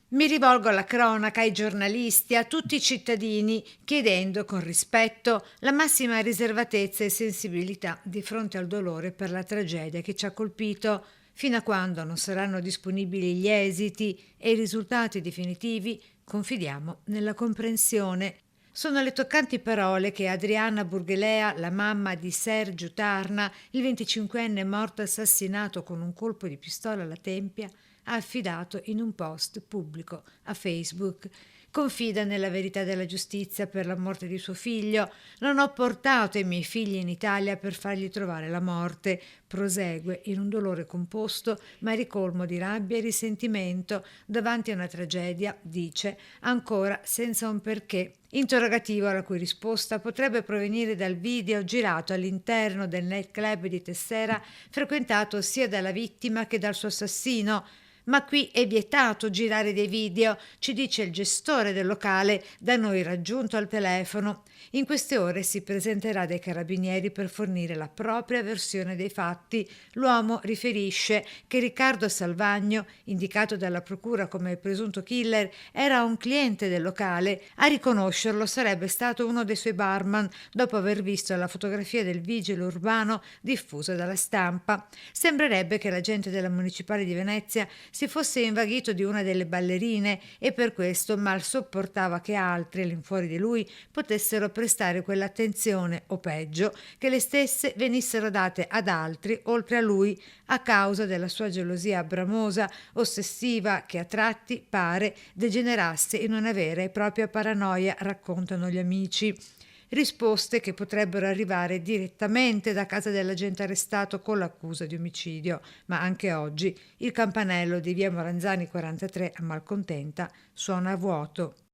Mi rivolgo alla cronaca, ai giornalisti, a tutti i cittadini, chiedendo con rispetto la massima riservatezza e sensibilità di fronte al dolore per la tragedia che ci ha colpito, fino a quando non saranno disponibili gli esiti e i risultati definitivi, confidiamo nella comprensione. Sono le toccanti parole che Adriana Burghelea, la mamma di Sergio Tarna, il 25enne morto assassinato con un colpo di pistola alla tempia, ha affidato in un post pubblico a Facebook. Confida nella verità della giustizia per la morte di suo figlio. Non ho portato i miei figli in Italia per fargli trovare la morte. Prosegue in un dolore composto, ma ricolmo di rabbia e risentimento davanti a una tragedia, dice, ancora senza un perché. Interrogativo la cui risposta potrebbe provenire dal video girato all'interno del nightclub di Tessera, frequentato sia dalla vittima che dal suo assassino. Ma qui è vietato girare dei video, ci dice il gestore del locale, da noi raggiunto al telefono. In queste ore si presenterà dai carabinieri per fornire la propria versione dei fatti. L'uomo riferisce che Riccardo Salvagno, indicato dalla procura come il presunto killer, era un cliente del locale. A riconoscerlo sarebbe stato uno dei suoi barman, dopo aver visto la fotografia del vigile urbano diffusa dalla stampa. Sembrerebbe che l'agente della Municipale di Venezia si fosse invaghito di una delle ballerine e per questo mal sopportava che altri all'infuori di lui potessero prestare quell'attenzione o peggio che le stesse venissero date ad altri oltre a lui a causa della sua gelosia bramosa, ossessiva che a tratti pare degenerasse in una vera e propria paranoia, raccontano gli amici. Risposte che potrebbero arrivare direttamente da casa dell'agente arrestato con l'accusa di omicidio, ma anche oggi il campanello di via Moranzani 43 a Malcontenta suona a vuoto.